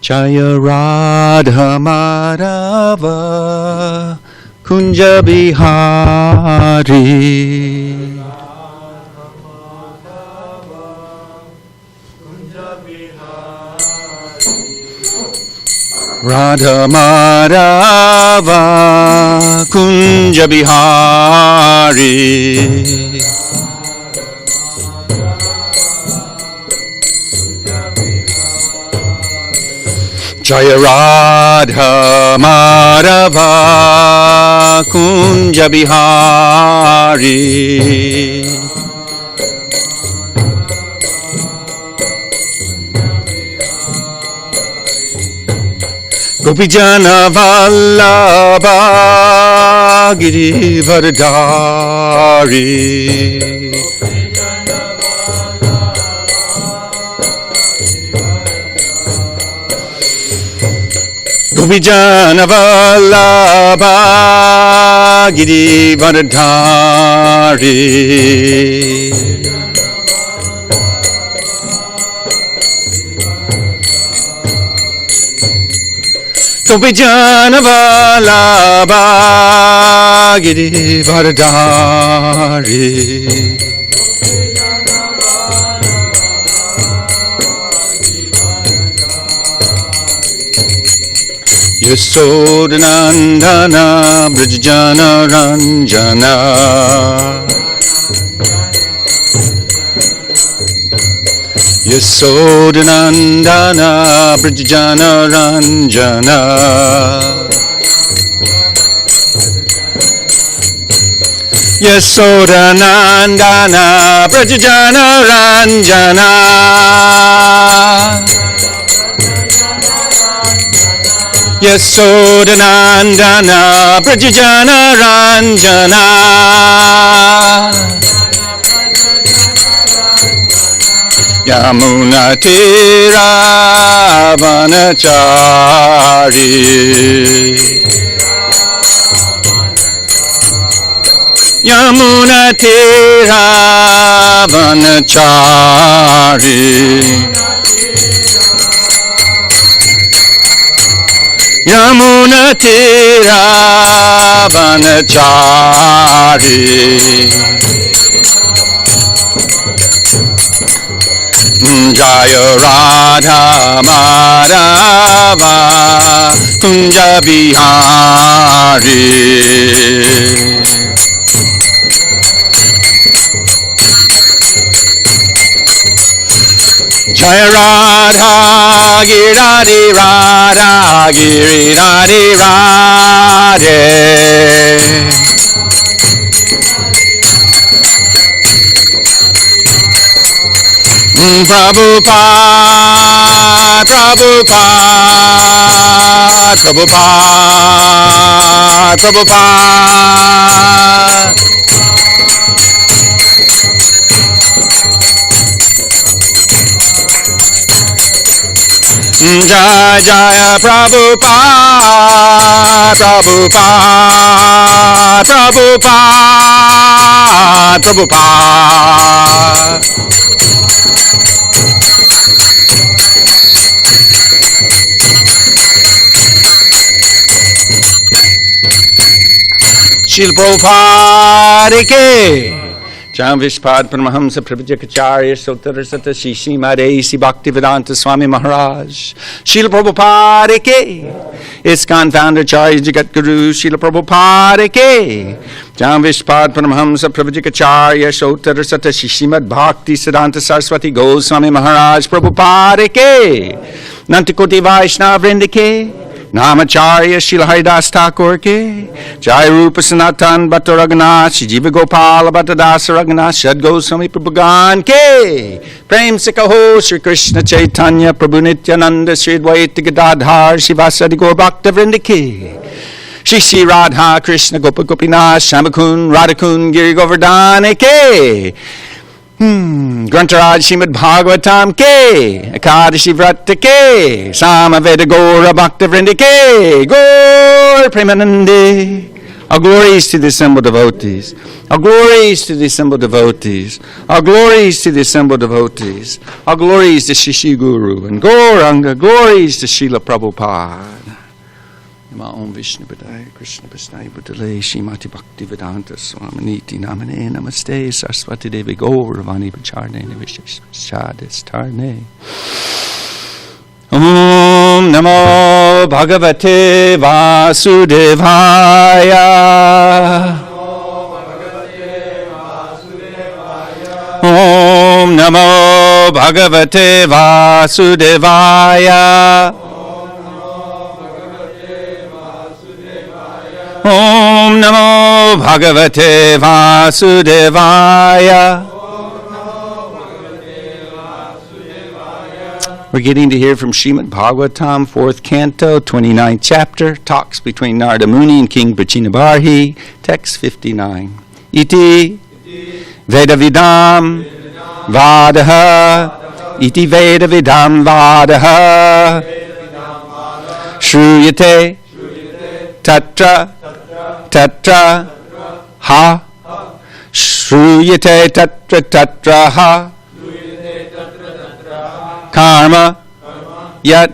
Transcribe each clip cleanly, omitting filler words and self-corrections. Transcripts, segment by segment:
Jaya Radha Madhava Kunja Bihari. Radha Madhava Kunja Bihari. Jaya Radha Madhava Kunja Bihari. Gopijana Vallabha Girivardhari. Gopijana Vallabha Girivardhari. Gopijana Vallabha Girivardhari. Yasodhanandana Brajjana Ranjana. Yasodhanandana Brajjana Ranjana. Yasodhanandana Brajjana Ranjana. Yasodhanandana Brajjana Ranjana. Yamuna Tira Vanachari. Yamuna Tira Vanachari. Yamuna Tira Vanachari. Jaya Radha Madhava Kunja Bihari. Jaya Radha Girari Radha Girirari Radhe. Prabhupada, Prabhupada, Prabhupada, Prabhupada. Jaya Jaya Prabhupada, Prabhupada, Prabhupada, Prabhupada. Srila Prabhupada ke Jam Vishpad Paramahamsa Prabhujakacharya Sotarasata Shishi Madesi Bhaktivedanta Swami Maharaj. Srila Prabhupada ke ISKCON founder Charya Jagat Guru Srila Prabhupada ke Jam Vishpad Paramahamsa Prabhujakacharya Sotarasata Shishimad Bhakti Siddhanta Saraswati Goswami Maharaj Prabhupada ke Nantikoti Vaishnava Vrinda ke Namacharya Srila Haridas Thakur ke Jai Rupa Sanatan Bhatta Raghunath Shri Jiva Gopala Bhatta Dasa Raghunath Shad Goswami Prabhugan ke Prem se kaho Shri Krishna Chaitanya Prabhu Nityananda Shri Dvaita Gadadhar Shivasadi Gaur Bhakta Vrinda ke Shri Shri Radha Krishna Gopa Gopinath Shambhakun Radhakun Giri Govardhana ke Grantaraj Srimad Bhagavatam ke Akadashi Vrata ke Samaveda Gaura Bhakta Vrinda ke Gaur Premanande All glories to the assembled devotees. All glories to the assembled devotees. All glories to the assembled devotees. All glories to Shishi Guru and Gauranga. Glories to Srila Prabhupada. Om Vishnu Padaya Krishna Prasnaya Bhutale Shrimati Bhakti Vedanta Swaminiti Namane Namaste Saraswati Devi Gauravani Pacharne Nivisheshadistarne. Om Namo Bhagavate Vasudevaya. Om Namo Bhagavate Vasudevaya. Om Namo Bhagavate Vasudevaya. We're getting to hear from Srimad Bhagavatam, 4th Canto, 29th chapter, talks between Narada Muni and King Prachinabarhi, text 59. Iti Vedavidam Vadaha. Iti Vedavidam Vadaha. Shruyate Tatra Tatra Ha. Shruyate Tatra Tatra Ha. Karma Yat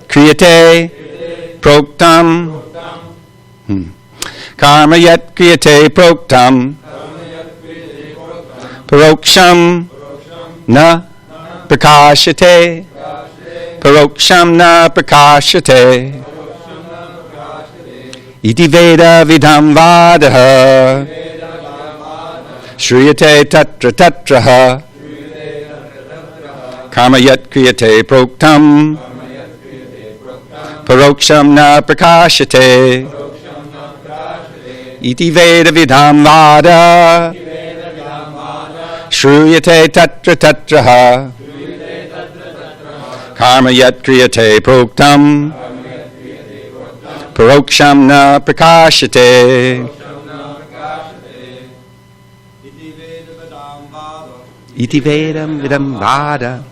Kriyate Proktam. Karma Yat Kriyate Proktam. Paroksham Na Prakashate. Paroksham Na Prakashate. Iti Veda Vidam Vadaha. Shruyate Tatra Tatraha. Karma Yat Kriyate Proktam. Paroksham Na Prakashate. Iti Veda Vidam Vada. Shruyate Tatra Tatraha. Karma Yat Kriyate Proktam. Paroksham Na Prakashate. Iti Vedam Vidam Vada.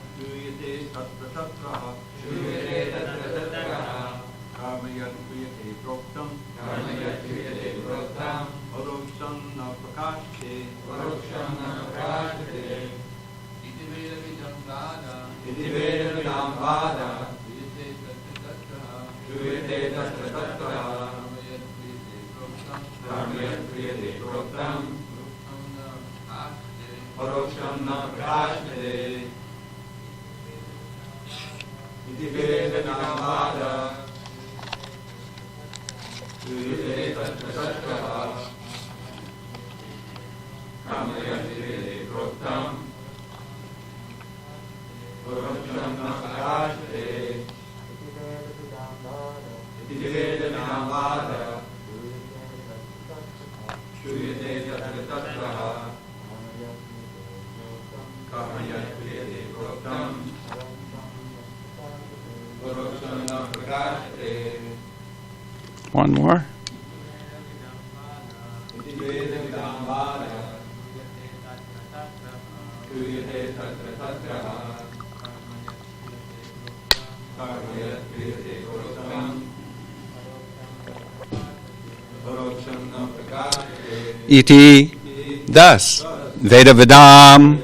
One more. Iti, thus, Veda Vedam,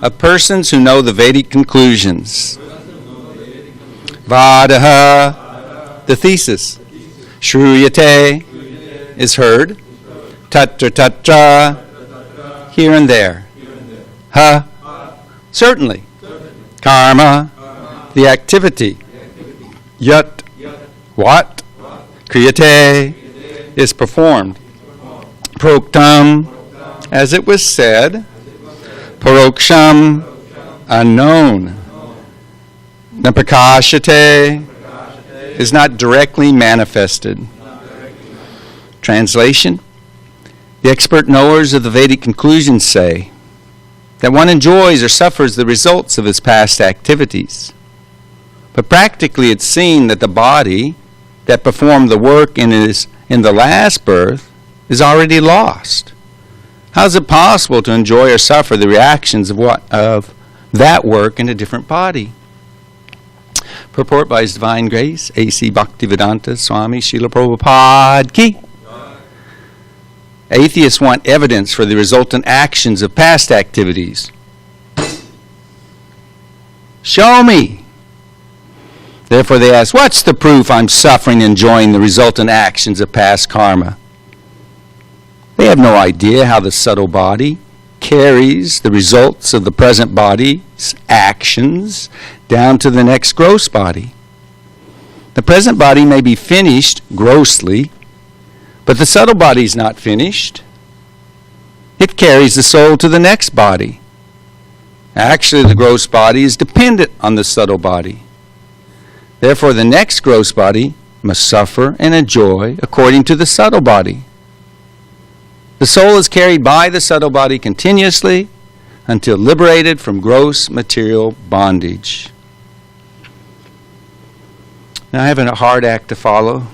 of persons who know the Vedic conclusions. Vadaha, the thesis. Shruyate is heard. Tatra Tatra, here and there. Ha, certainly. Karma, the activity. Yat, what? Kriyate is performed. Proktam, as it was said. Paroksham, unknown. Napakashate is not directly manifested. Translation: the expert knowers of the Vedic conclusions say that one enjoys or suffers the results of his past activities. But practically it's seen that the body that performed the work in the last birth is already lost. How is it possible to enjoy or suffer the reactions of that work in a different body? Purport by His Divine Grace, A.C. Bhaktivedanta Swami Srila Prabhupada Ki. Atheists want evidence for the resultant actions of past activities. Show me. Therefore they ask, what's the proof I'm suffering and enjoying the resultant actions of past karma? They have no idea how the subtle body carries the results of the present body's actions down to the next gross body. The present body may be finished grossly, but the subtle body is not finished. It carries the soul to the next body. Actually, the gross body is dependent on the subtle body. Therefore, the next gross body must suffer and enjoy according to the subtle body. The soul is carried by the subtle body continuously until liberated from gross material bondage. Now, I have a hard act to follow.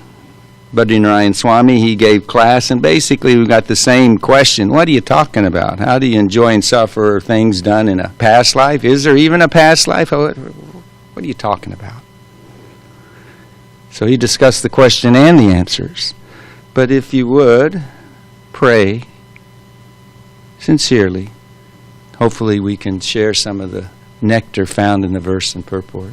Badrinarayan Swami, he gave class, and basically we got the same question. What are you talking about? How do you enjoy and suffer things done in a past life? Is there even a past life? What are you talking about? So he discussed the question and the answers. But if you would, pray sincerely. Hopefully we can share some of the nectar found in the verse and purport.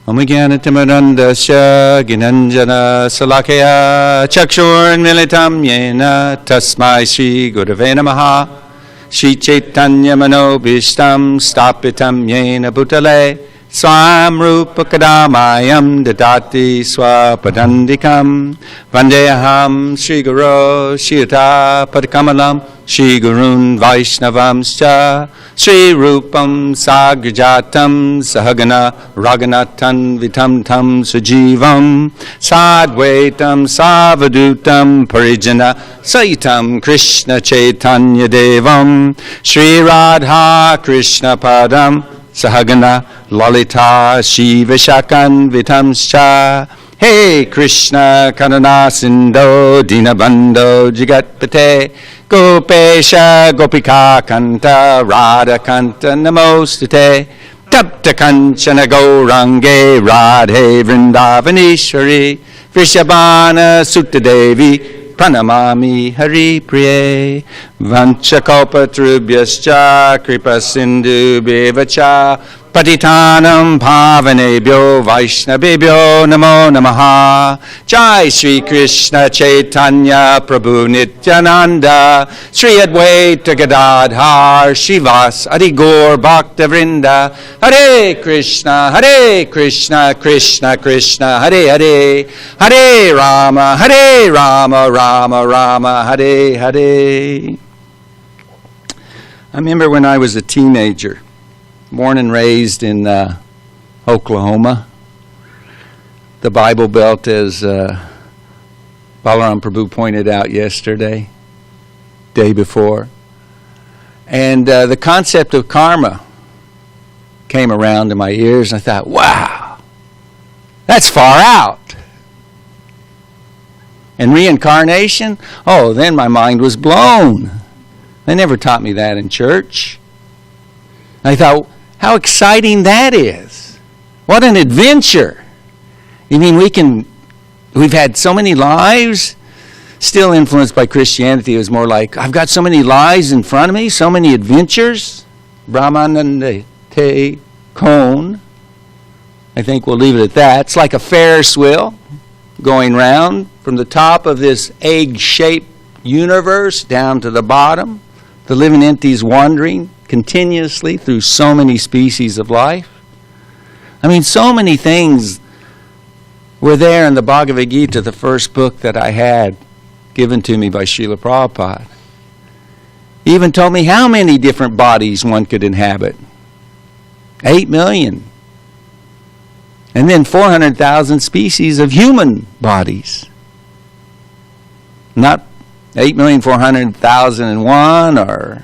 Om Jnanatimirandasya Ginanjana Salakaya Chakshurmilitam Yena Tasmai Shri Gurave Namaha Shri Chaitanya Manobhishtam Stapitam Yena Bhutale Swam Rupa Kadamayam Dadati Swapadandikam Vandeham Shri Guru Shirta Padkamalam Shri Gurun Vaishnavamscha Shri Rupam Sagrajatam Sahagana Raganatan Vitam Tam Sujivam Sadvaitam Savadutam Parijana Saitam Krishna Chaitanya Devam Shri Radha Krishna Padam Sahagana Lalita Shiva Shakan Vitamscha Hey Krishna Karuna Sindho Dinabandho Jagatpate Gopesha Gopika Kanta Radha Kanta Namostate Tapta Kanchana Gaurange Radhe Vrindavanishwari Vrishabhana Sutta Devi Pranamami Hari Priye Vanchakalpatrubhyascha Kripa Sindhu Bevacha Patitanam Bhavanebhyo Vaishnavebhyo Namo Namaha Jai Shri Krishna Chaitanya Prabhu Nityananda Shri Advaita Gadadhar Shivas Adi Gaur Bhakta Vrinda Hare Krishna Krishna Krishna Hare Hare Hare Rama Rama Rama Hare Hare. I remember when I was a teenager, born and raised in Oklahoma, the Bible Belt, as Balaram Prabhu pointed out yesterday, day before. And the concept of karma came around to my ears, and I thought, wow, that's far out. And reincarnation? Oh, then my mind was blown. They never taught me that in church. I thought, how exciting that is. What an adventure. You mean we've had so many lives, still influenced by Christianity. It was more like, I've got so many lives in front of me, so many adventures. Brahmananda te kon. I think we'll leave it at that. It's like a Ferris wheel going round from the top of this egg-shaped universe down to the bottom. The living entities wandering continuously through so many species of life. I mean, so many things were there in the Bhagavad Gita, the first book that I had given to me by Srila Prabhupada. He even told me how many different bodies one could inhabit. 8 million. And then 400,000 species of human bodies. Not 8,400,001 or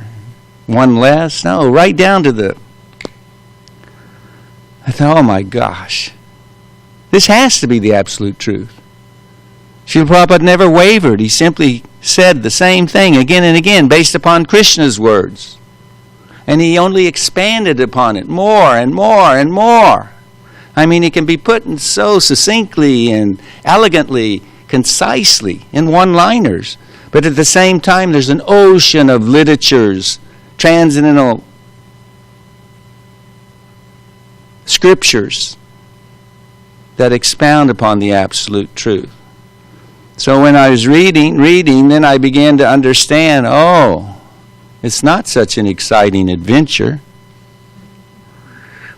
one less. No, right down to the... I thought, oh my gosh. This has to be the absolute truth. Srila Prabhupada never wavered. He simply said the same thing again and again based upon Krishna's words. And he only expanded upon it more and more and more. I mean, it can be put in so succinctly and elegantly, concisely in one-liners. But at the same time, there's an ocean of literatures, transcendental scriptures that expound upon the absolute truth. So when I was reading, then I began to understand, it's not such an exciting adventure.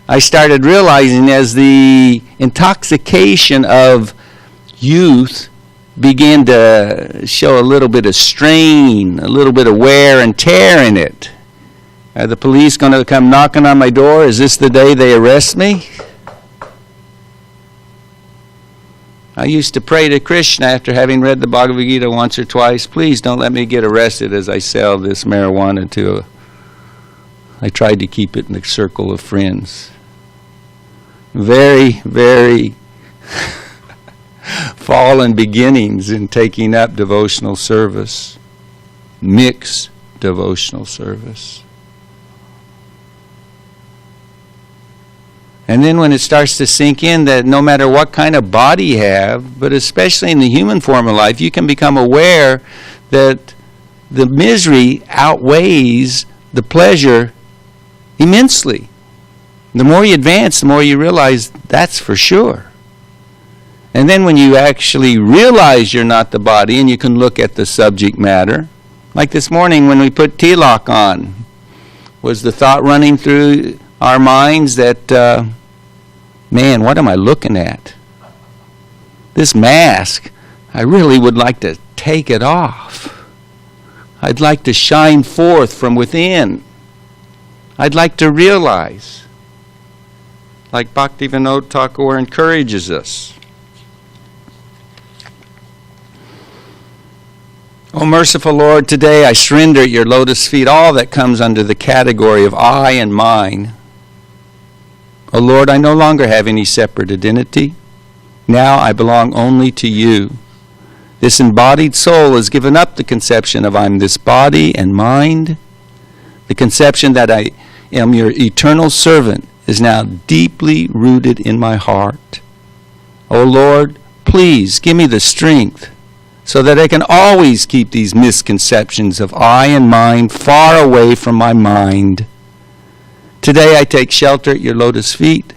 I started realizing as the intoxication of youth began to show a little bit of strain, a little bit of wear and tear in it. Are the police going to come knocking on my door? Is this the day they arrest me? I used to pray to Krishna after having read the Bhagavad Gita once or twice, please don't let me get arrested as I sell this marijuana to I tried to keep it in the circle of friends. Very, very fallen beginnings in taking up devotional service. Mixed devotional service. And then when it starts to sink in that no matter what kind of body you have, but especially in the human form of life, you can become aware that the misery outweighs the pleasure immensely. The more you advance, the more you realize that's for sure. And then when you actually realize you're not the body and you can look at the subject matter, like this morning when we put tilak on, was the thought running through our minds that, man, what am I looking at? This mask, I really would like to take it off. I'd like to shine forth from within. I'd like to realize, like Bhaktivinoda Thakur encourages us. O merciful Lord, today I surrender at your lotus feet all that comes under the category of I and mine. O Lord, I no longer have any separate identity. Now I belong only to you. This embodied soul has given up the conception of I'm this body and mind. The conception that I am your eternal servant is now deeply rooted in my heart. O Lord, please give me the strength so that I can always keep these misconceptions of I and mine far away from my mind. Today I take shelter at your lotus feet,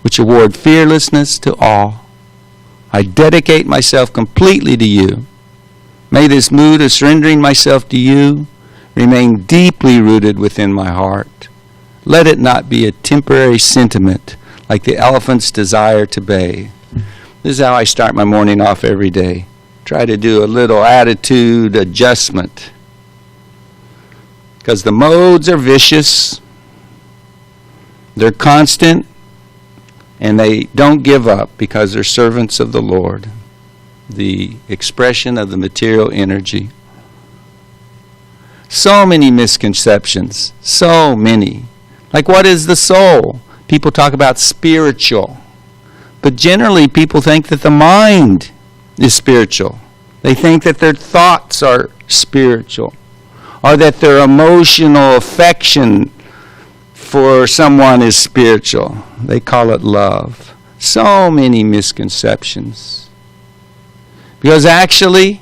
which award fearlessness to all. I dedicate myself completely to you. May this mood of surrendering myself to you remain deeply rooted within my heart. Let it not be a temporary sentiment like the elephant's desire to bathe. This is how I start my morning off every day. Try to do a little attitude adjustment. Because the modes are vicious. They're constant, and they don't give up because they're servants of the Lord, the expression of the material energy. So many misconceptions, so many. Like, what is the soul? People talk about spiritual, but generally people think that the mind is spiritual. They think that their thoughts are spiritual, or that their emotional affection for someone is spiritual. They call it love. So many misconceptions. Because actually,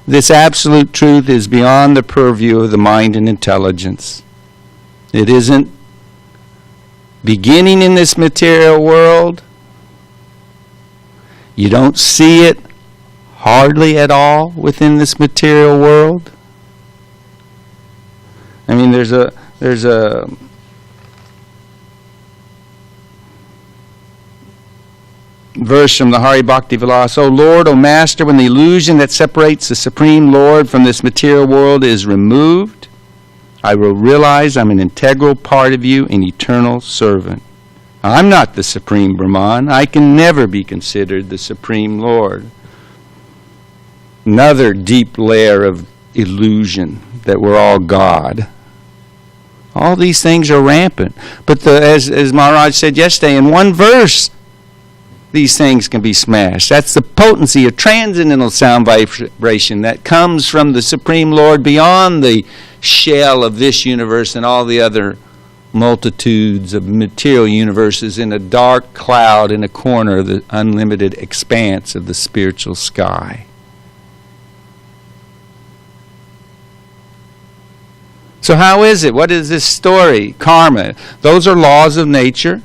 this absolute truth is beyond the purview of the mind and intelligence. It isn't beginning in this material world. You don't see it hardly at all within this material world. I mean, there's a verse from the Hari Bhakti Vilas. O Lord, O Master, when the illusion that separates the Supreme Lord from this material world is removed, I will realize I'm an integral part of you, an eternal servant. I'm not the Supreme Brahman. I can never be considered the Supreme Lord. Another deep layer of illusion that we're all God. All these things are rampant. But as Maharaj said yesterday, in one verse, these things can be smashed. That's the potency of transcendental sound vibration that comes from the Supreme Lord beyond the shell of this universe and all the other multitudes of material universes in a dark cloud in a corner of the unlimited expanse of the spiritual sky. So how is it? What is this story? Karma. Those are laws of nature.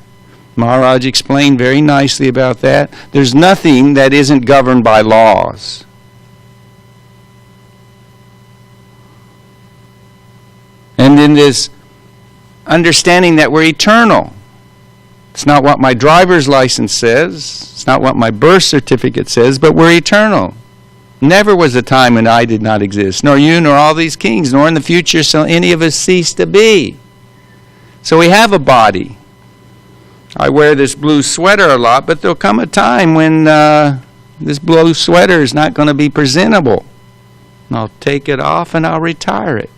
Maharaj explained very nicely about that. There's nothing that isn't governed by laws. And in this understanding that we're eternal. It's not what my driver's license says. It's not what my birth certificate says, but we're eternal. Never was a time when I did not exist, nor you, nor all these kings, nor in the future shall any of us cease to be. So we have a body. I wear this blue sweater a lot, but there'll come a time when this blue sweater is not going to be presentable. And I'll take it off and I'll retire it.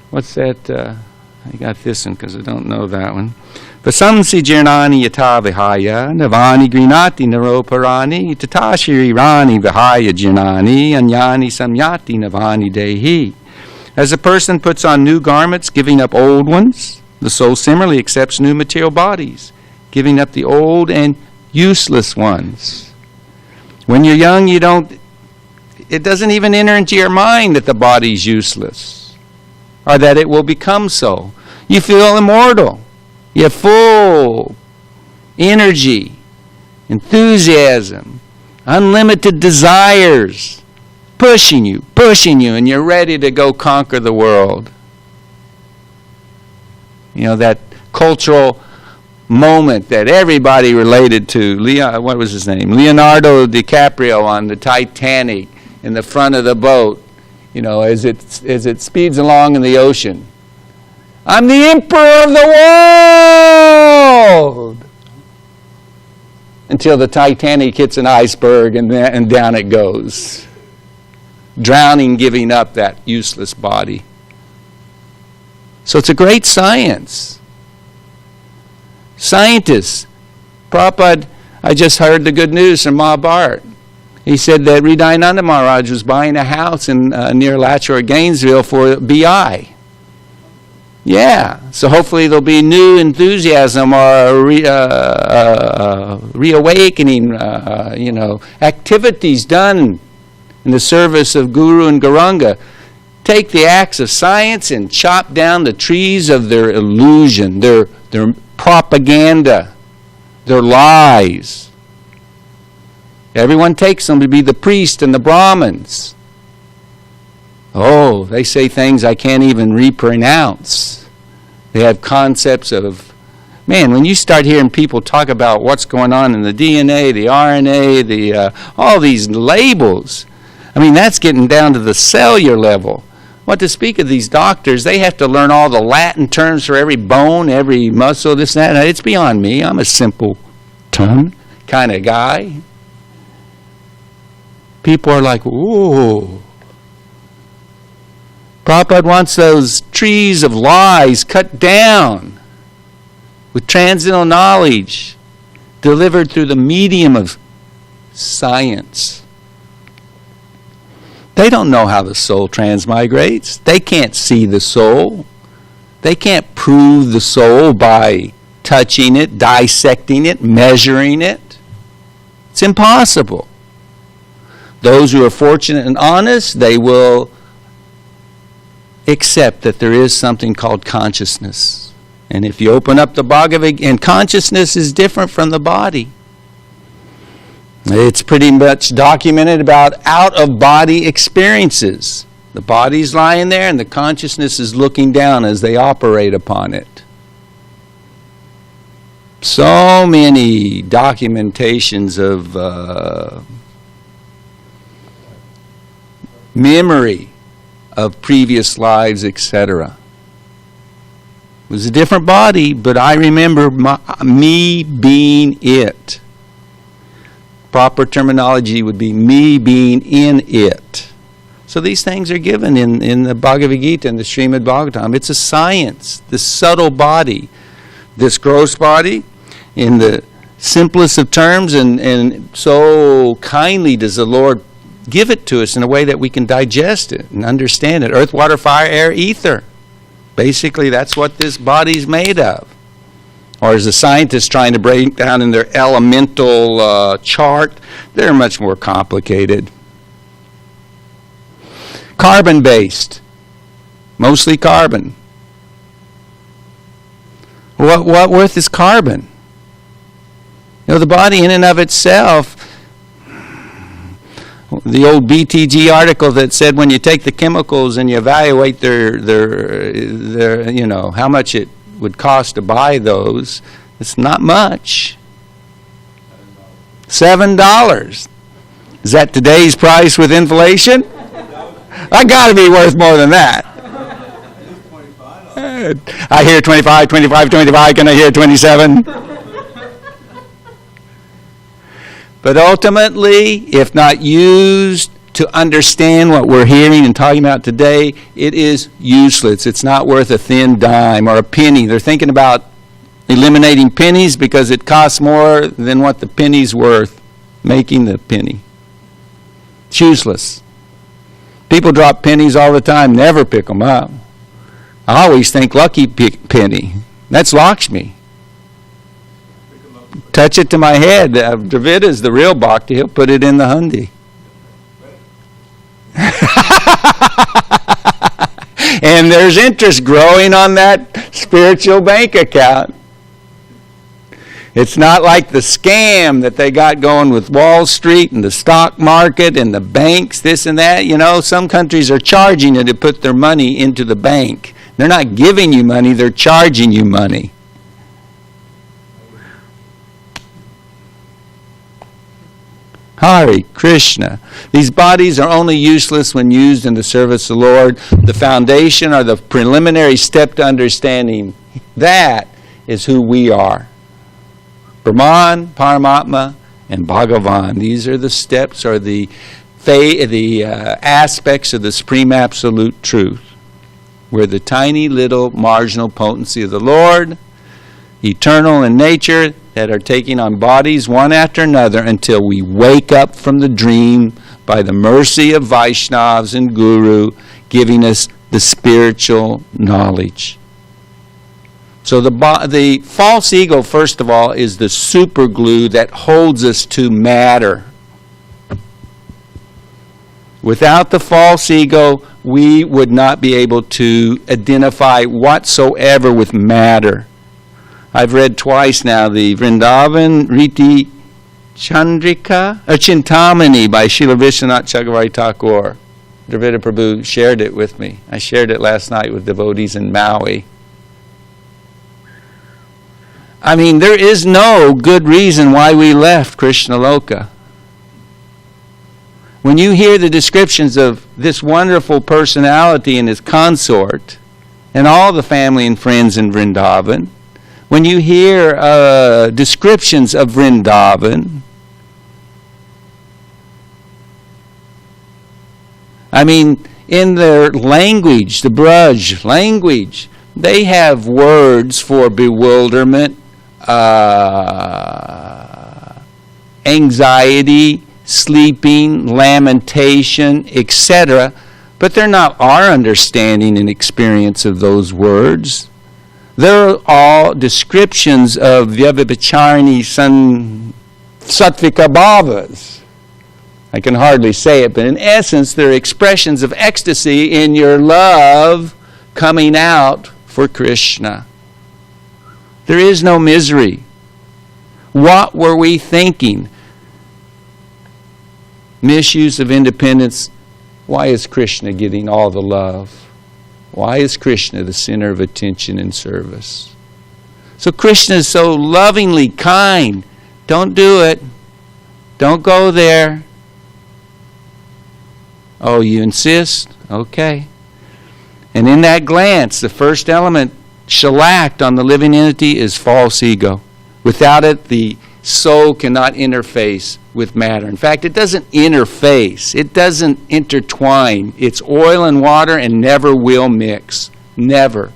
What's that? I got this one because I don't know that one. Vasamsi jirnani yata vihaya, navani grinati naroparani, tatashiri rani vihaya jirnani, anyani samyati navani dehi. As a person puts on new garments, giving up old ones, the soul similarly accepts new material bodies, giving up the old and useless ones. When you're young, it doesn't even enter into your mind that the body's useless, or that it will become so. You feel immortal. You have full energy, enthusiasm, unlimited desires, pushing you, and you're ready to go conquer the world. You know, that cultural moment that everybody related to. What was his name? Leonardo DiCaprio on the Titanic in the front of the boat, you know, as it speeds along in the ocean. I'm the emperor of the world! Until the Titanic hits an iceberg and down it goes. Drowning, giving up that useless body. So it's a great science. Scientists. Prabhupada, I just heard the good news from Mahabharat. He said that Hridayananda Maharaj was buying a house in near Latchor, Gainesville for BI. Yeah, so hopefully there'll be new enthusiasm or reawakening, activities done in the service of Guru and Gauranga. Take the axe of science and chop down the trees of their illusion, their propaganda, their lies. Everyone takes them to be the priest and the Brahmins. Oh, they say things I can't even repronounce. They have concepts of, man, when you start hearing people talk about what's going on in the DNA, the RNA, all these labels, I mean, that's getting down to the cellular level. What to speak of these doctors, they have to learn all the Latin terms for every bone, every muscle, this and that. It's beyond me. I'm a simple tongue kind of guy. People are like, ooh. Prabhupada wants those trees of lies cut down with transcendental knowledge delivered through the medium of science. They don't know how the soul transmigrates. They can't see the soul. They can't prove the soul by touching it, dissecting it, measuring it. It's impossible. Those who are fortunate and honest, they will accept that there is something called consciousness. And if you open up the Bhagavad Gita, and consciousness is different from the body. It's pretty much documented about out-of-body experiences. The body's lying there and the consciousness is looking down as they operate upon it. So many documentations of memory of previous lives, etc. It was a different body, but I remember me being it. Proper terminology would be me being in it. So these things are given in the Bhagavad Gita and the Srimad Bhagavatam. It's a science, this subtle body, this gross body, in the simplest of terms, and so kindly does the Lord give it to us in a way that we can digest it and understand it. Earth, water, fire, air, ether. Basically, that's what this body's made of. Or as the scientists trying to break down in their elemental chart, they're much more complicated. Carbon-based. Mostly carbon. What worth is carbon? You know, the body in and of itself, the old BTG article that said when you take the chemicals and you evaluate their you know, how much it would cost to buy those, it's not much. $7. Is that today's price with inflation? I got to be worth more than that. I hear 25, 25, 25. Can I hear 27? But ultimately, if not used to understand what we're hearing and talking about today, it is useless. It's not worth a thin dime or a penny. They're thinking about eliminating pennies because it costs more than what the penny's worth, making the penny. It's useless. People drop pennies all the time, never pick them up. I always think lucky penny. That's Lakshmi. Touch it to my head. Dravid is the real bhakti. He'll put it in the hundi. And there's interest growing on that spiritual bank account. It's not like the scam that they got going with Wall Street and the stock market and the banks, this and that. You know, some countries are charging you to put their money into the bank. They're not giving you money, they're charging you money. Hare Krishna. These bodies are only useless when used in the service of the Lord. The foundation or the preliminary step to understanding that is who we are. Brahman, Paramatma, and Bhagavan. These are the steps or the aspects of the Supreme Absolute Truth. We're the tiny little marginal potency of the Lord, eternal in nature, that are taking on bodies one after another until we wake up from the dream by the mercy of Vaishnavas and Guru giving us the spiritual knowledge. So the false ego, first of all, is the super glue that holds us to matter. Without the false ego, we would not be able to identify whatsoever with matter. I've read twice now the Vrindavan Riti Chandrika, or Chintamani by Srila Vishwanath Chakravarti Thakur. Dravida Prabhu shared it with me. I shared it last night with devotees in Maui. I mean, there is no good reason why we left Krishna Loka. When you hear the descriptions of this wonderful personality and his consort, and all the family and friends in Vrindavan, when you hear descriptions of Vrindavan, I mean, in their language, the Braj language, they have words for bewilderment, anxiety, sleeping, lamentation, etc. But they're not our understanding and experience of those words. They're all descriptions of Vyavibhacharani Sattvika Bhavas. I can hardly say it, but in essence, they're expressions of ecstasy in your love coming out for Krishna. There is no misery. What were we thinking? Misuse of independence. Why is Krishna getting all the love? Why is Krishna the center of attention and service? So Krishna is so lovingly kind. Don't do it. Don't go there. Oh, you insist? Okay. And in that glance, the first element shellacked on the living entity is false ego. Without it, the soul cannot interface with matter. In fact, it doesn't interface. It doesn't intertwine. It's oil and water and never will mix. Never.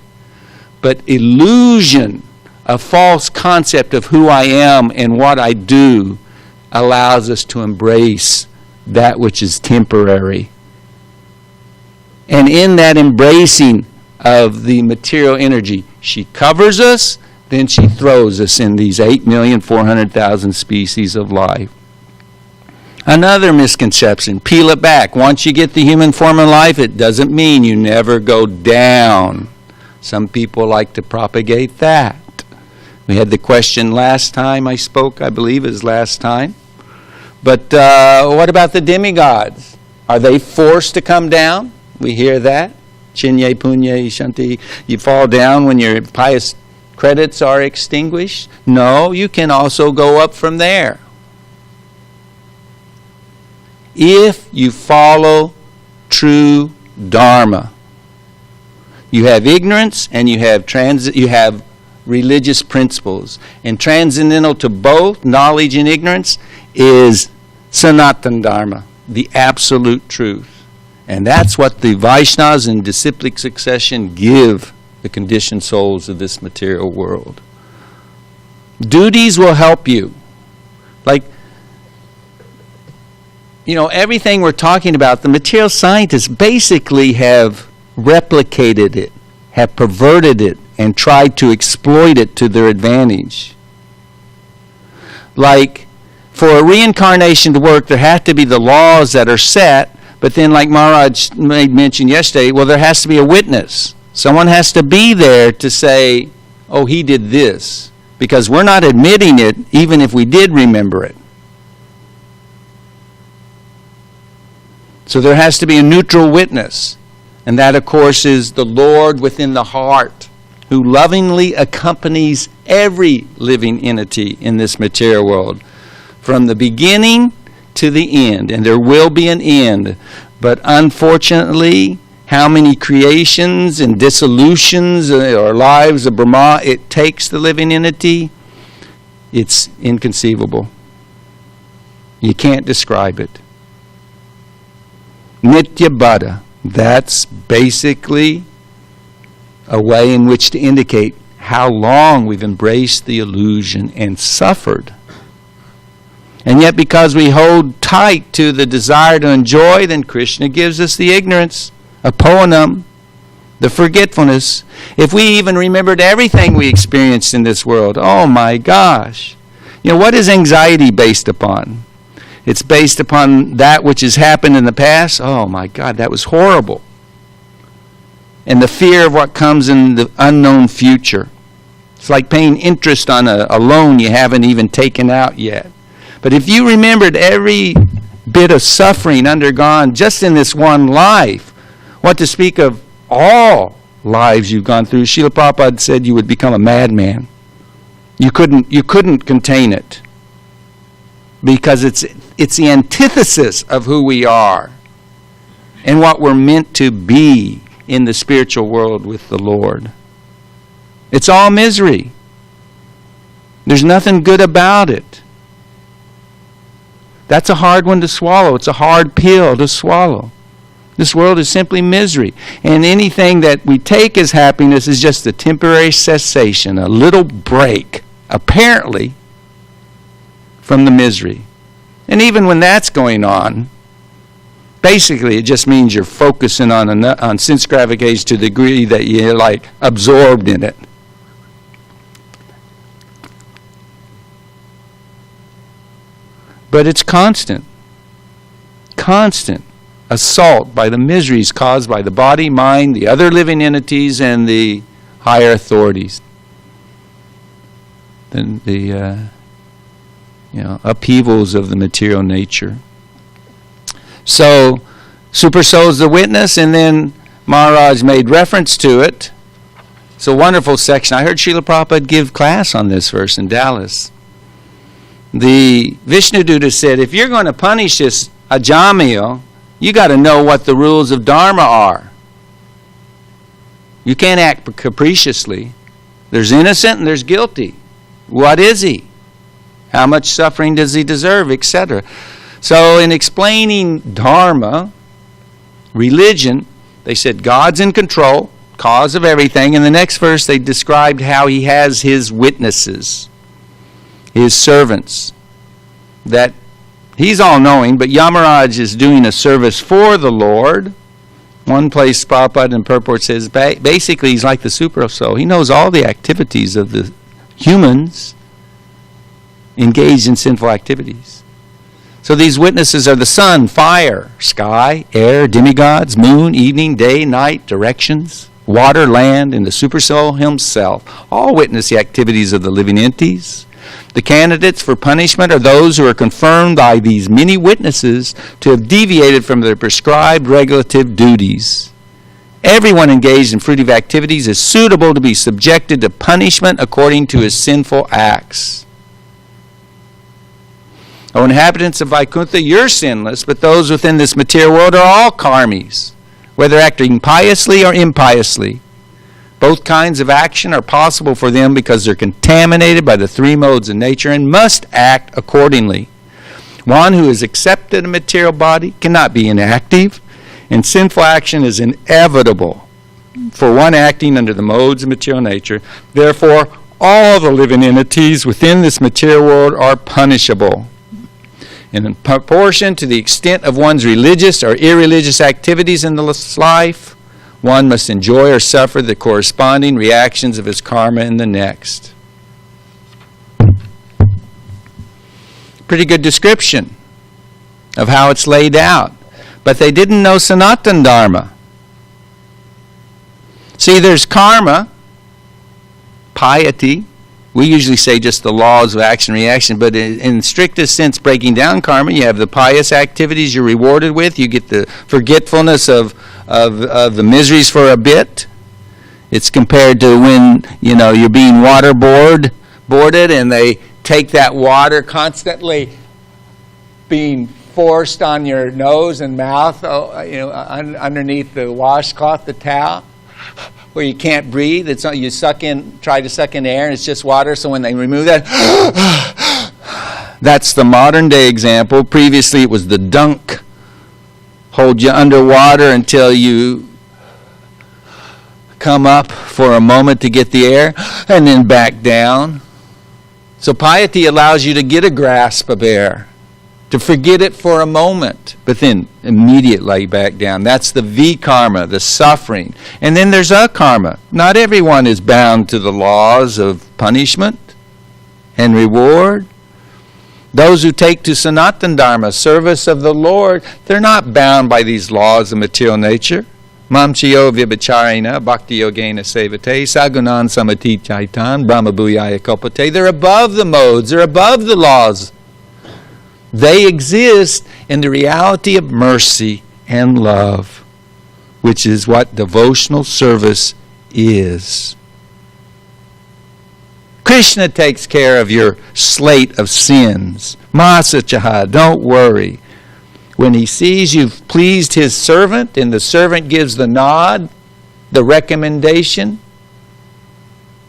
But illusion, a false concept of who I am and what I do, allows us to embrace that which is temporary. And in that embracing of the material energy, she covers us, then she throws us in these 8,400,000 species of life. Another misconception, peel it back. Once you get the human form of life, it doesn't mean you never go down. Some people like to propagate that. We had the question last time I spoke, I believe it was last time. But what about the demigods? Are they forced to come down? We hear that. Chinye, punye, shanti. You fall down when your pious credits are extinguished? No, you can also go up from there. If you follow true Dharma, you have ignorance and you have religious principles. And transcendental to both knowledge and ignorance is Sanatana Dharma, the absolute truth. And that's what the Vaishnavas in disciplic succession give the conditioned souls of this material world. Duties will help you. Like, everything we're talking about, the material scientists basically have replicated it, have perverted it, and tried to exploit it to their advantage. Like, for a reincarnation to work, there have to be the laws that are set, but then like Maharaj made mention yesterday, well, there has to be a witness. Someone has to be there to say, oh, he did this, because we're not admitting it even if we did remember it. So there has to be a neutral witness. And that, of course, is the Lord within the heart, who lovingly accompanies every living entity in this material world, from the beginning to the end. And there will be an end. But unfortunately, how many creations and dissolutions or lives of Brahma it takes the living entity, it's inconceivable. You can't describe it. Nitya Bada, that's basically a way in which to indicate how long we've embraced the illusion and suffered. And yet because we hold tight to the desire to enjoy, then Krishna gives us the ignorance, apohanam, the forgetfulness. If we even remembered everything we experienced in this world, oh my gosh. What is anxiety based upon? It's based upon that which has happened in the past. Oh my God, that was horrible. And the fear of what comes in the unknown future. It's like paying interest on a loan you haven't even taken out yet. But if you remembered every bit of suffering undergone just in this one life, what to speak of all lives you've gone through, Srila Prabhupada said you would become a madman. You couldn't contain it. Because it's the antithesis of who we are and what we're meant to be in the spiritual world with the Lord. It's all misery. There's nothing good about it. That's a hard one to swallow. It's a hard pill to swallow. This world is simply misery. And anything that we take as happiness is just a temporary cessation, a little break, apparently, from the misery. And even when that's going on, basically it just means you're focusing on sense gratification to the degree that you're like absorbed in it. But it's constant assault by the miseries caused by the body, mind, the other living entities, and the higher authorities. The upheavals of the material nature. So, Super Soul is the witness, and then Maharaj made reference to it. It's a wonderful section. I heard Srila Prabhupada give class on this verse in Dallas. The Vishnuduta said, if you're going to punish this Ajamil, you got to know what the rules of Dharma are. You can't act capriciously. There's innocent and there's guilty. What is he? How much suffering does he deserve, etc. So in explaining Dharma, religion, they said God's in control, cause of everything. In the next verse, they described how he has his witnesses, his servants, that he's all-knowing, but Yamaraj is doing a service for the Lord. One place, Prabhupada in purport says, basically he's like the super soul. He knows all the activities of the humans engaged in sinful activities. So these witnesses are the sun, fire, sky, air, demigods, moon, evening, day, night, directions, water, land, and the supersoul himself. All witness the activities of the living entities. The candidates for punishment are those who are confirmed by these many witnesses to have deviated from their prescribed regulative duties. Everyone engaged in fruitive activities is suitable to be subjected to punishment according to his sinful acts. O inhabitants of Vaikuntha, you're sinless, but those within this material world are all karmis, whether acting piously or impiously. Both kinds of action are possible for them because they're contaminated by the three modes of nature and must act accordingly. One who has accepted a material body cannot be inactive, and sinful action is inevitable for one acting under the modes of material nature. Therefore, all the living entities within this material world are punishable. And in proportion to the extent of one's religious or irreligious activities in this life, one must enjoy or suffer the corresponding reactions of his karma in the next. Pretty good description of how it's laid out. But they didn't know Sanatana Dharma. See, there's karma, piety. We usually say just the laws of action and reaction, but in strictest sense, breaking down karma, you have the pious activities you're rewarded with. You get the forgetfulness of the miseries for a bit. It's compared to when, you're being waterboarded and they take that water constantly being forced on your nose and mouth, underneath the washcloth, the towel, where you can't breathe. It's not, you try to suck in air, and it's just water. So when they remove that, that's the modern day example. Previously, it was the dunk. Hold you underwater until you come up for a moment to get the air, and then back down. So piety allows you to get a grasp of air, to forget it for a moment, but then immediately back down. That's the V-karma, the suffering. And then there's a-karma. Not everyone is bound to the laws of punishment and reward. Those who take to Sanatana Dharma, service of the Lord, they're not bound by these laws of material nature. Mamchiyo vibhacharena bhakti yogena sevate sagunan samati chaitan brahma bhuyaya kalpate. They're above the modes. They're above the laws. They exist in the reality of mercy and love, which is what devotional service is. Krishna takes care of your slate of sins. Masachaha, don't worry. When he sees you've pleased his servant, and the servant gives the nod, the recommendation,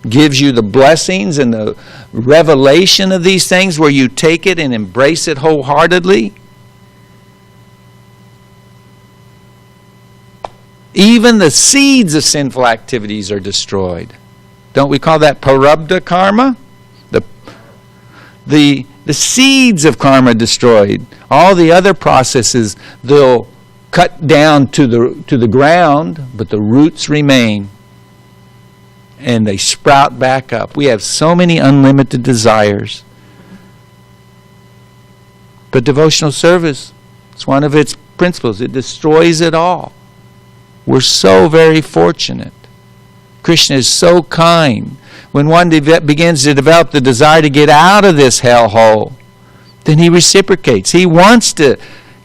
gives you the blessings and the revelation of these things where you take it and embrace it wholeheartedly, even the seeds of sinful activities are destroyed. Don't we call that parabdha karma? The seeds of karma destroyed. All the other processes, they'll cut down to the ground, but the roots remain. And they sprout back up. We have so many unlimited desires. But devotional service, it's one of its principles. It destroys it all. We're so very fortunate. Krishna is so kind. When one begins to develop the desire to get out of this hellhole, then he reciprocates. He wants to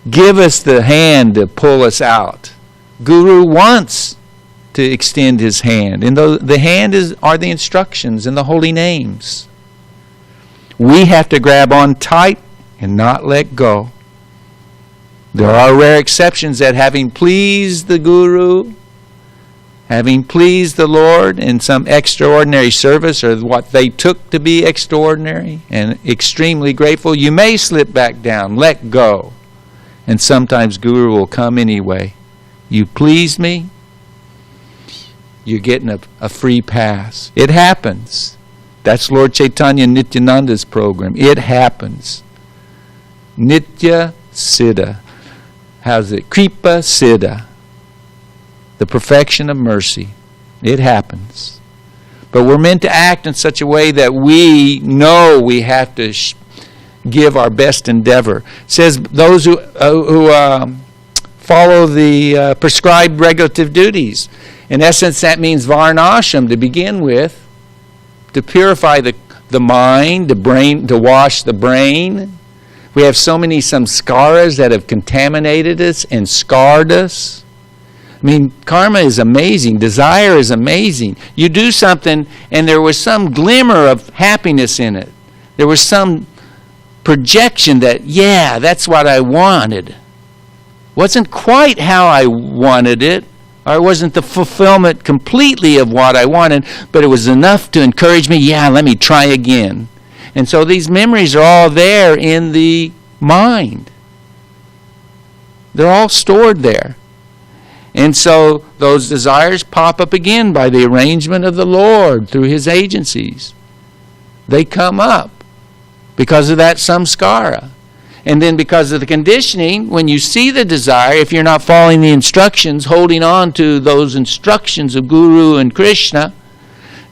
give us the hand to pull us out. Guru wants to extend his hand. And the hand are the instructions and the holy names. We have to grab on tight and not let go. There are rare exceptions that having pleased the Guru, having pleased the Lord in some extraordinary service or what they took to be extraordinary and extremely grateful, you may slip back down, let go. And sometimes Guru will come anyway. You pleased me, you're getting a free pass. It happens. That's Lord Chaitanya Nityananda's program. It happens. Nitya Siddha. How's it? Kripa Siddha. The perfection of mercy. It happens. But we're meant to act in such a way that we know we have to give our best endeavor. It says those who follow the prescribed regulative duties. In essence, that means varnashram to begin with, to purify the mind, the brain, to wash the brain. We have some samskaras that have contaminated us and scarred us. I mean, karma is amazing. Desire is amazing. You do something and there was some glimmer of happiness in it. There was some projection that, yeah, that's what I wanted. Wasn't quite how I wanted it, or it wasn't the fulfillment completely of what I wanted, but it was enough to encourage me, yeah, let me try again. And so these memories are all there in the mind. They're all stored there. And so those desires pop up again by the arrangement of the Lord through His agencies. They come up because of that samskara. And then because of the conditioning, when you see the desire, if you're not following the instructions, holding on to those instructions of Guru and Krishna,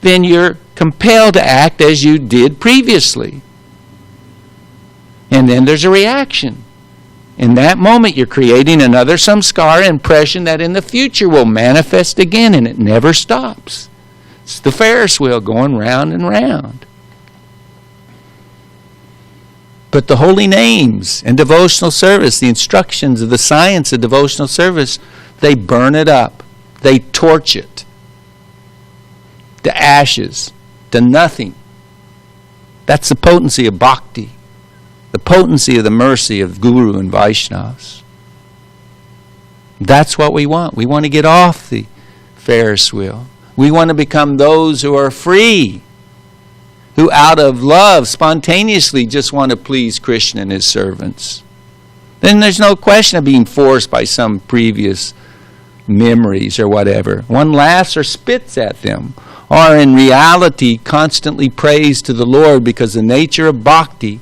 then you're compelled to act as you did previously. And then there's a reaction. In that moment, you're creating another samskara impression that in the future will manifest again, and it never stops. It's the Ferris wheel going round and round. But the holy names and devotional service, the instructions of the science of devotional service, they burn it up. They torch it to ashes, to nothing. That's the potency of bhakti. The potency of the mercy of Guru and Vaishnavas. That's what we want. We want to get off the Ferris wheel. We want to become those who are free, who out of love spontaneously just want to please Krishna and His servants. Then there's no question of being forced by some previous memories or whatever. One laughs or spits at them, or in reality constantly prays to the Lord, because the nature of bhakti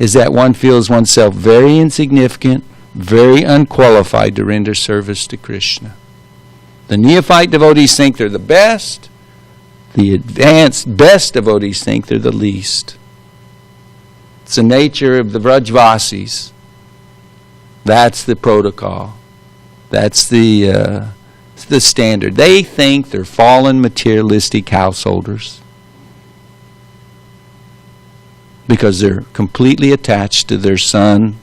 is that one feels oneself very insignificant, very unqualified to render service to Krishna. The neophyte devotees think they're the best. The advanced, best devotees think they're the least. It's the nature of the Vrajvasis. That's the protocol. That's the standard. They think they're fallen materialistic householders because they're completely attached to their son,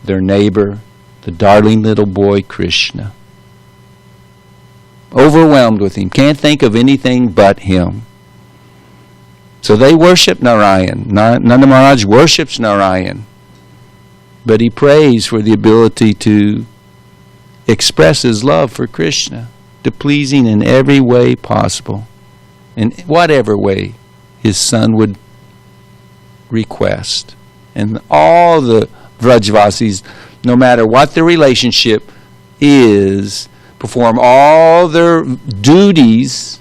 their neighbor, the darling little boy Krishna. Overwhelmed with him. Can't think of anything but him. So they worship Narayan. Nanda Maharaj worships Narayan. But he prays for the ability to express his love for Krishna, to please him in every way possible, in whatever way his son would request. And all the Vrajvasis, no matter what the relationship is, perform all their duties,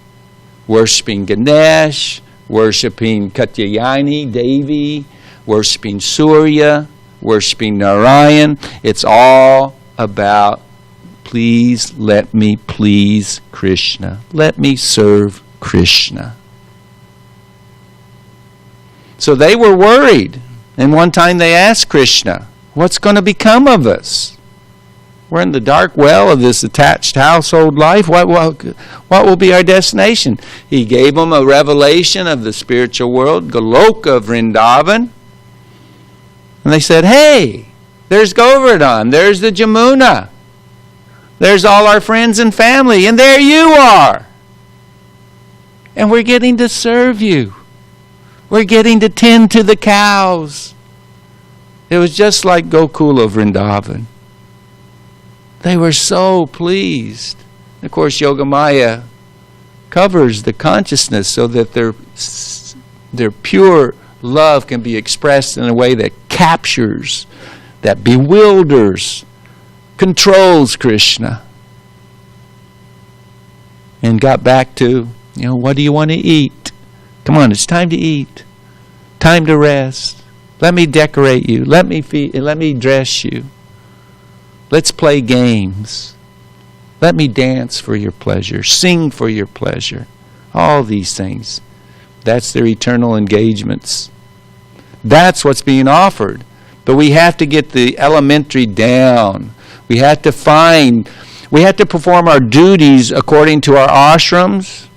worshipping Ganesh, worshipping Katyayani Devi, worshipping Surya, worshipping Narayan. It's all about, please let me please Krishna. Let me serve Krishna. So they were worried. And one time they asked Krishna, what's going to become of us? We're in the dark well of this attached household life. What will be our destination? He gave them a revelation of the spiritual world, Goloka Vrindavan. And they said, hey, there's Govardhan, there's the Jamuna, there's all our friends and family, and there you are. And we're getting to serve you. We're getting to tend to the cows. It was just like Gokula Vrindavan. They were so pleased. Of course, Yogamaya covers the consciousness so that their pure love can be expressed in a way that captures, that bewilders, controls Krishna. And got back to, what do you want to eat? Come on, it's time to eat. Time to rest. Let me decorate you. Let me feed, let me dress you. Let's play games. Let me dance for your pleasure. Sing for your pleasure. All these things. That's their eternal engagements. That's what's being offered. But we have to get the elementary down. We have to perform our duties according to our ashrams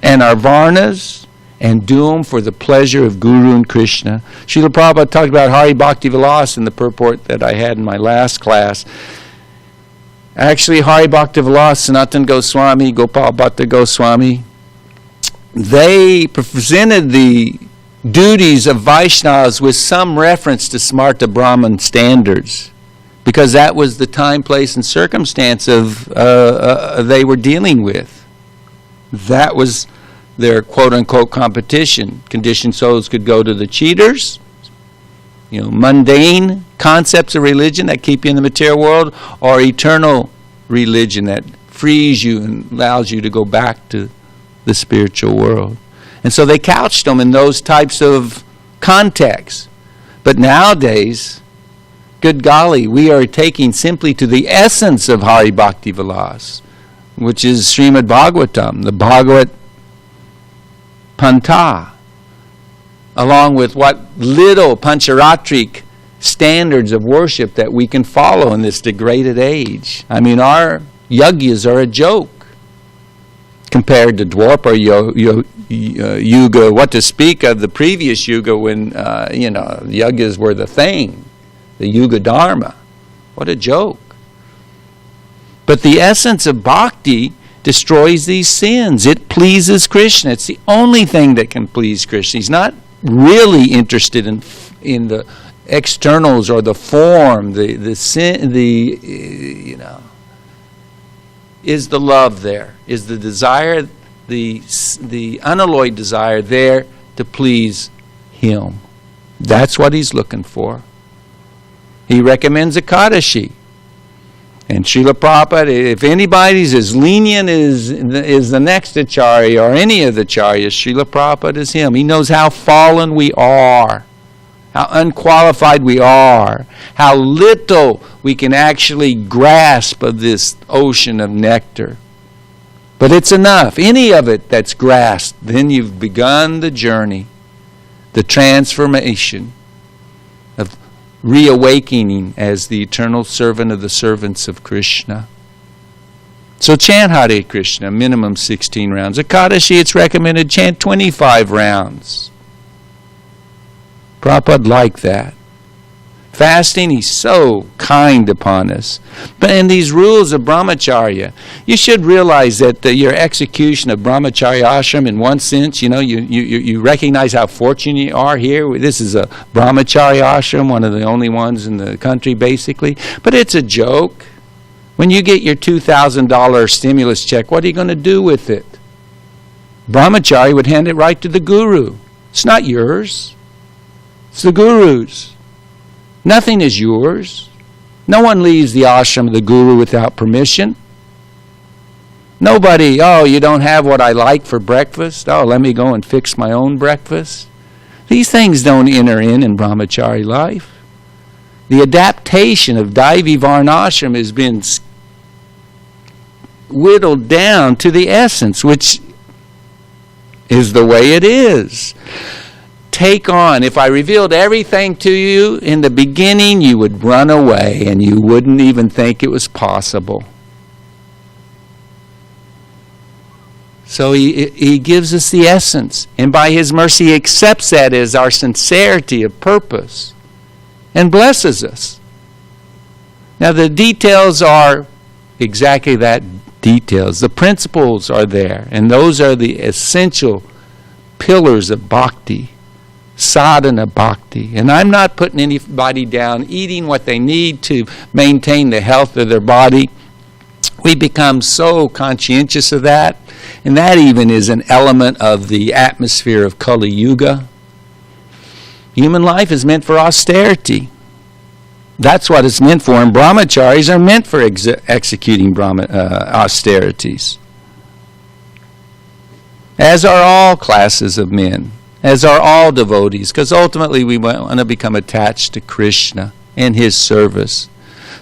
and our varnas, and do them for the pleasure of Guru and Krishna. Srila Prabhupada talked about Hari Bhakti Vilas in the purport that I had in my last class. Actually, Hari Bhakti Vilas, Sanatan Goswami, Gopal Bhatta Goswami, they presented the duties of Vaishnavas with some reference to Smarta Brahman standards, because that was the time, place, and circumstance of they were dealing with. That was their quote-unquote competition. Conditioned souls could go to the cheaters, mundane concepts of religion that keep you in the material world, or eternal religion that frees you and allows you to go back to the spiritual world. And so they couched them in those types of contexts. But nowadays, good golly, we are taking simply to the essence of Hari Bhakti Vilas, which is Srimad Bhagavatam, the Bhagavat Pantha, along with what little Pancharatric standards of worship that we can follow in this degraded age. I mean, our yagyas are a joke compared to Dwapara Yuga, what to speak of the previous Yuga when, yagyas were the thing, the Yuga Dharma. What a joke. But the essence of bhakti destroys these sins. It pleases Krishna. It's the only thing that can please Krishna. He's not really interested in the externals or the form. The sin, is the love there? Is the desire, the unalloyed desire there to please Him? That's what He's looking for. He recommends Ekadashi. And Srila Prabhupada, if anybody's as lenient as the next Acharya or any of the Acharyas, Srila Prabhupada is him. He knows how fallen we are, how unqualified we are, how little we can actually grasp of this ocean of nectar. But it's enough. Any of it that's grasped, then you've begun the journey, the transformation of reawakening as the eternal servant of the servants of Krishna. So chant Hare Krishna, minimum 16 rounds. Ekadashi, it's recommended chant 25 rounds. Prabhupada liked that. Fasting, he's so kind upon us. But in these rules of brahmacharya, you should realize that your execution of brahmacharya ashram, in one sense, you recognize how fortunate you are here. This is a brahmacharya ashram, one of the only ones in the country, basically. But it's a joke. When you get your $2,000 stimulus check, what are you going to do with it? Brahmacharya would hand it right to the guru. It's not yours. It's the guru's. Nothing is yours. No one leaves the ashram of the guru without permission. Nobody, you don't have what I like for breakfast. Let me go and fix my own breakfast. These things don't enter in brahmachari life. The adaptation of Daivi Varnashram has been whittled down to the essence, which is the way it is. Take on. If I revealed everything to you in the beginning, you would run away and you wouldn't even think it was possible. So he gives us the essence, and by His mercy He accepts that as our sincerity of purpose and blesses us. Now the details are exactly that, details. The principles are there, and those are the essential pillars of bhakti. Sadhana bhakti. And I'm not putting anybody down eating what they need to maintain the health of their body. We become so conscientious of that. And that even is an element of the atmosphere of Kali Yuga. Human life is meant for austerity. That's what it's meant for. And brahmacharis are meant for executing austerities. As are all classes of men. As are all devotees, because ultimately we want to become attached to Krishna and His service.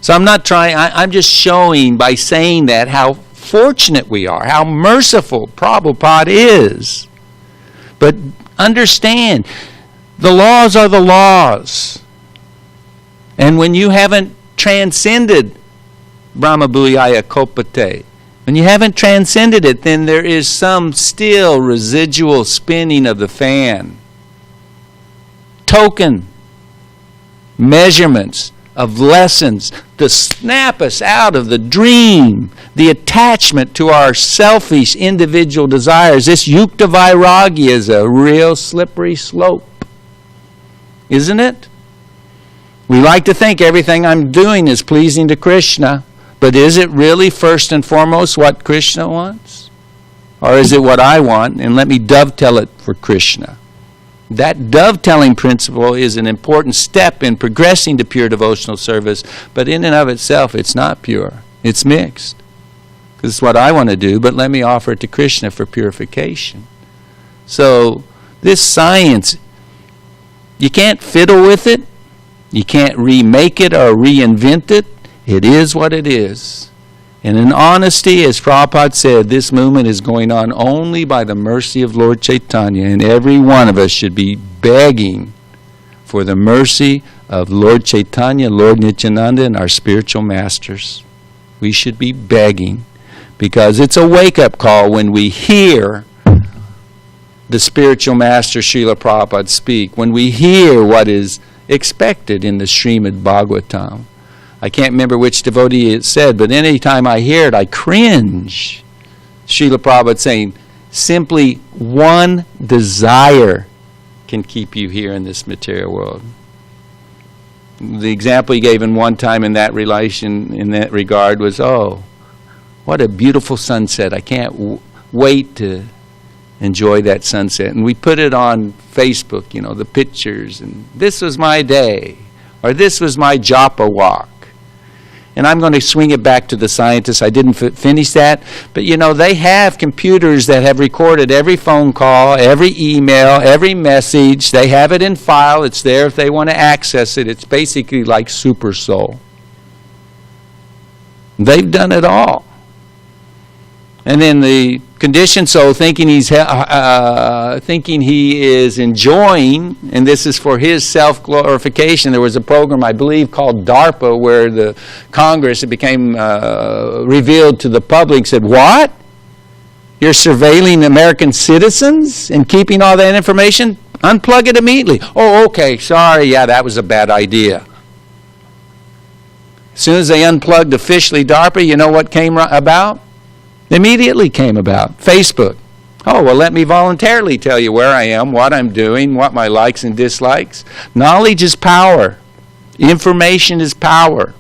So I'm just showing by saying that how fortunate we are, how merciful Prabhupada is. But understand, The laws are the laws. And when you haven't transcended Brahma Bhuyaya Kopate, when you haven't transcended it, then there is some still residual spinning of the fan. Token measurements of lessons to snap us out of the dream, the attachment to our selfish individual desires. This yukta vairagya is a real slippery slope, isn't it? We like to think everything I'm doing is pleasing to Krishna, but is it really first and foremost what Krishna wants? Or is it what I want, and let me dovetail it for Krishna? That dovetailing principle is an important step in progressing to pure devotional service, but in and of itself, it's not pure. It's mixed. This is what I want to do, but let me offer it to Krishna for purification. So this science, you can't fiddle with it. You can't remake it or reinvent it. It is what it is. And in honesty, as Prabhupada said, this movement is going on only by the mercy of Lord Chaitanya, and every one of us should be begging for the mercy of Lord Chaitanya, Lord Nityananda, and our spiritual masters. We should be begging, because it's a wake-up call when we hear the spiritual master Srila Prabhupada speak, when we hear what is expected in the Srimad Bhagavatam. I can't remember which devotee it said, but any time I hear it, I cringe. Srila Prabhupada saying, simply one desire can keep you here in this material world. The example he gave in one time in that relation, in that regard, was, oh, what a beautiful sunset. I can't wait to enjoy that sunset. And we put it on Facebook, you know, the pictures, and this was my day, or this was my japa walk. And I'm going to swing it back to the scientists. I didn't finish that. But, you know, they have computers that have recorded every phone call, every email, every message. They have it in file. It's there if they want to access it. It's basically like Super Soul. They've done it all. And then the conditioned soul, thinking he is enjoying, and this is for his self-glorification. There was a program, I believe, called DARPA, where the Congress, it became revealed to the public, said, what? You're surveilling American citizens and keeping all that information? Unplug it immediately. Oh, okay, sorry, yeah, that was a bad idea. As soon as they unplugged officially DARPA, you know what came about? Immediately came about. Facebook. Oh, well, let me voluntarily tell you where I am, what I'm doing, what my likes and dislikes. Knowledge is power. Information is power.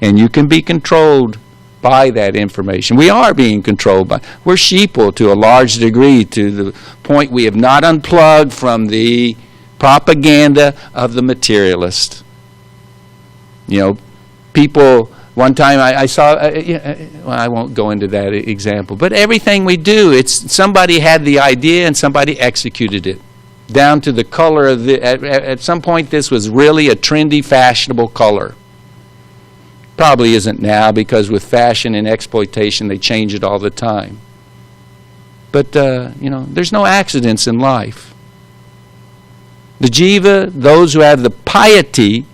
And you can be controlled by that information. We are being controlled by. We're sheeple to a large degree, to the point we have not unplugged from the propaganda of the materialist. You know, people... One time I saw, well, I won't go into that example, but everything we do, it's somebody had the idea and somebody executed it, down to the color of the, at some point this was really a trendy, fashionable color. Probably isn't now, because with fashion and exploitation they change it all the time. But, you know, there's no accidents in life. The jiva, those who have the piety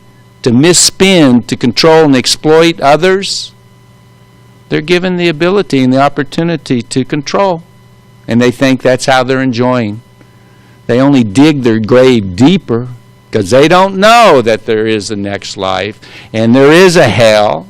to misspin, to control and exploit others, they're given the ability and the opportunity to control. And they think that's how they're enjoying. They only dig their grave deeper because they don't know that there is a next life and there is a hell.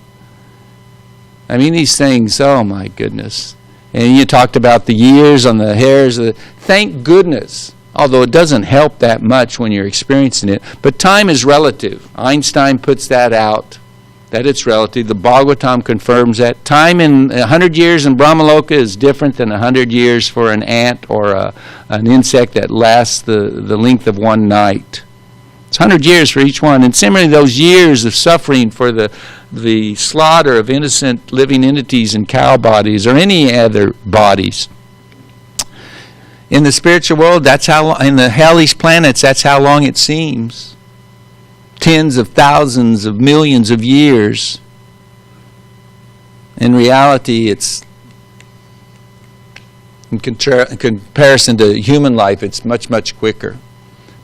I mean, these things, oh my goodness. And you talked about the years on the hairs. Thank goodness. Although it doesn't help that much when you're experiencing it. But time is relative. Einstein puts that out, that it's relative. The Bhagavatam confirms that. Time in 100 years in Brahmaloka is different than 100 years for an ant or an insect that lasts the length of one night. It's 100 years for each one. And similarly, those years of suffering for the slaughter of innocent living entities in cow bodies or any other bodies. In the spiritual world, that's how, in the hellish planets, that's how long it seems. Tens of thousands of millions of years. In reality, it's, in comparison to human life, it's much, much quicker.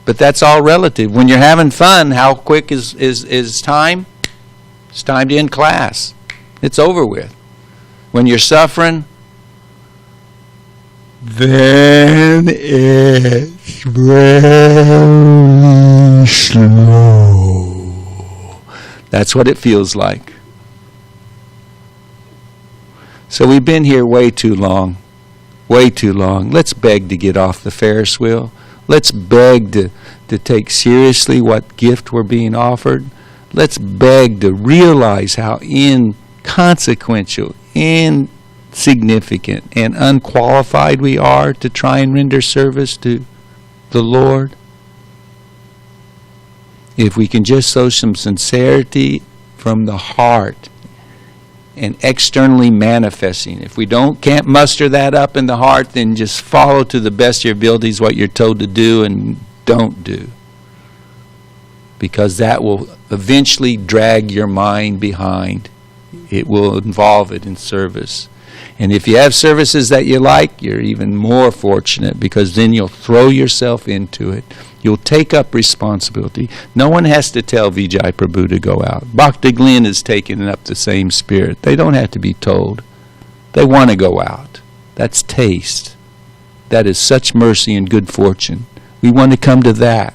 But that's all relative. When you're having fun, how quick is time? It's time to end class. It's over with. When you're suffering, then it's very slow. That's what it feels like. So we've been here way too long. Way too long. Let's beg to get off the Ferris wheel. Let's beg to take seriously what gift we're being offered. Let's beg to realize how inconsequential, insignificant, and unqualified we are to try and render service to the Lord. If we can just show some sincerity from the heart and externally manifesting. If we can't muster that up in the heart, then just follow to the best of your abilities what you're told to do and don't do. Because that will eventually drag your mind behind. It will involve it in service. And if you have services that you like, you're even more fortunate, because then you'll throw yourself into it. You'll take up responsibility. No one has to tell Vijay Prabhu to go out. Bhakti Glenn is taking up the same spirit. They don't have to be told. They want to go out. That's taste. That is such mercy and good fortune. We want to come to that.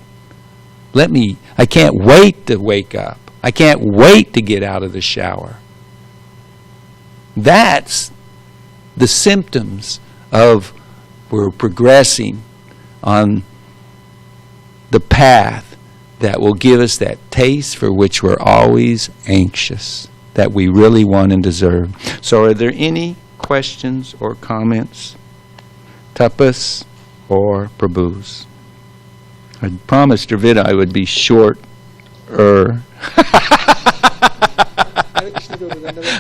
I can't wait to wake up. I can't wait to get out of the shower. That's the symptoms of we're progressing on the path that will give us that taste for which we're always anxious, that we really want and deserve. So are there any questions or comments? Tapas or Prabhu's? I promised Dravida I would be shorter.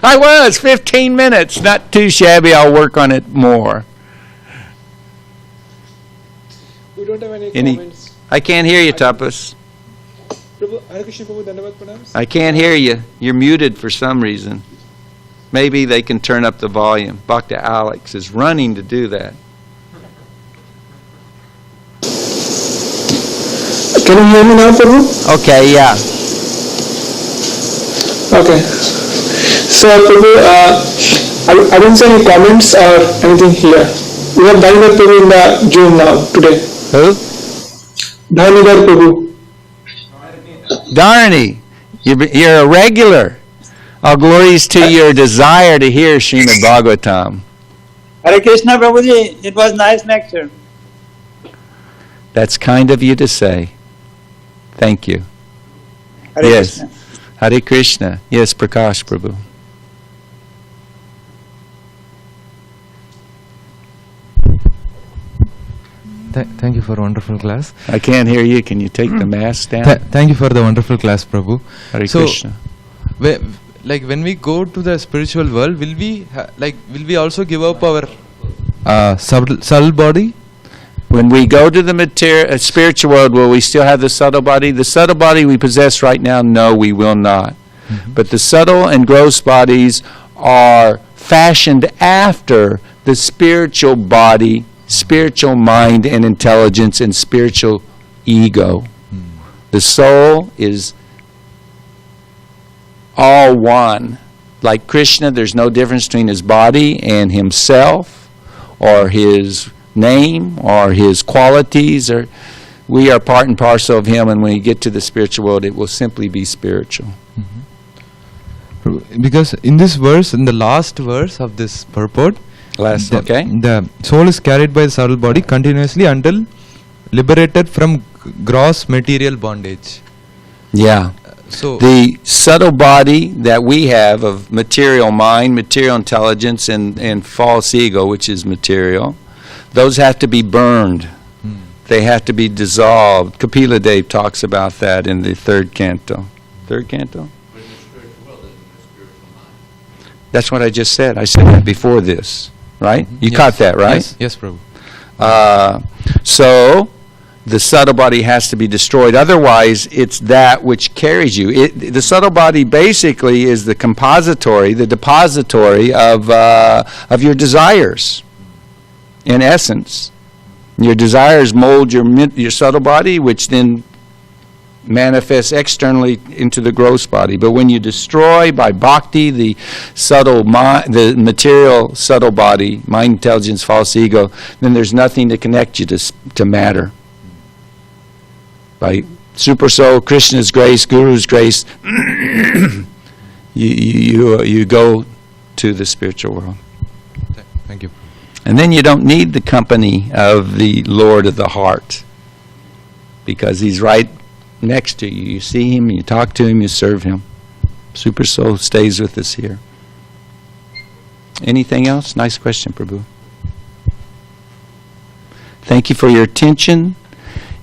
I was 15 minutes, not too shabby. I'll work on it more. We don't have any comments. I can't hear you, Tapas. I can't hear you. You're muted for some reason. Maybe they can turn up the volume. Bhakta Alex is running to do that. Can you hear me now, Prabhu? Okay, yeah. Okay. So, Prabhu, I don't see any comments or anything here. We have Dhanidhar Prabhu in the Zoom now, today. Who? Dhanidhar Prabhu. Dharani, you're a regular. All glories to your desire to hear Srimad Bhagavatam. Hare Krishna, Prabhuji. It was nice lecture. That's kind of you to say. Thank you. Hare Yes. Krishna. Hare Krishna. Yes, Prakash Prabhu. Thank you for a wonderful class. I can't hear you. Can you take the mask down? Thank you for the wonderful class, Prabhu. Hare So, Krishna. When we go to the spiritual world, will we also give up our subtle body? When we go to the spiritual world, will we still have the subtle body? The subtle body we possess right now, no, we will not. Mm-hmm. But the subtle and gross bodies are fashioned after the spiritual body, spiritual mind and intelligence, and spiritual ego. The soul is all one. Like Krishna, there's no difference between his body and himself, or his name, or his qualities. Or we are part and parcel of him, and when you get to the spiritual world, it will simply be spiritual. Because in this verse, in the last verse of this purport, the soul is carried by the subtle body continuously until liberated from gross material bondage. Yeah. So the subtle body that we have of material mind, material intelligence, and false ego, which is material, those have to be burned. They have to be dissolved. Kapila Dev talks about that in the third canto. Third canto? That's what I just said. I said that before this, right? You caught that, right? Yes, Prabhu. So the subtle body has to be destroyed. Otherwise, it's that which carries you. The subtle body basically is the compository, the depository of your desires, in essence. Your desires mold your subtle body, which then manifests externally into the gross body. But when you destroy by bhakti the the material subtle body, mind, intelligence, false ego, then there's nothing to connect you to matter. By super soul, Krishna's grace, Guru's grace, you go to the spiritual world. Thank you. And then you don't need the company of the Lord of the heart, because he's right next to you. You see him, you talk to him, you serve him. Super soul stays with us here. Anything else? Nice question, Prabhu. Thank you for your attention,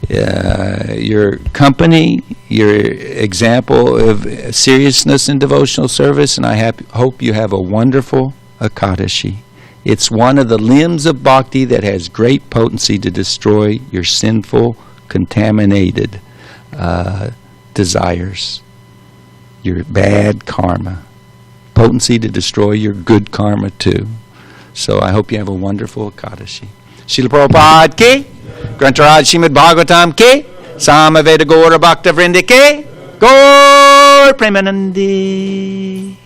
your company, your example of seriousness in devotional service, and I hope you have a wonderful Ekadashi. It's one of the limbs of bhakti that has great potency to destroy your sinful, contaminated desires, your bad karma. Potency to destroy your good karma too. So I hope you have a wonderful Ekadashi. Srila Prabhupada ki, Grantaraj Srimad Bhagavatam ki, Samaveda Gaura Bhakta Vrinda ki, Gaur Premanandi.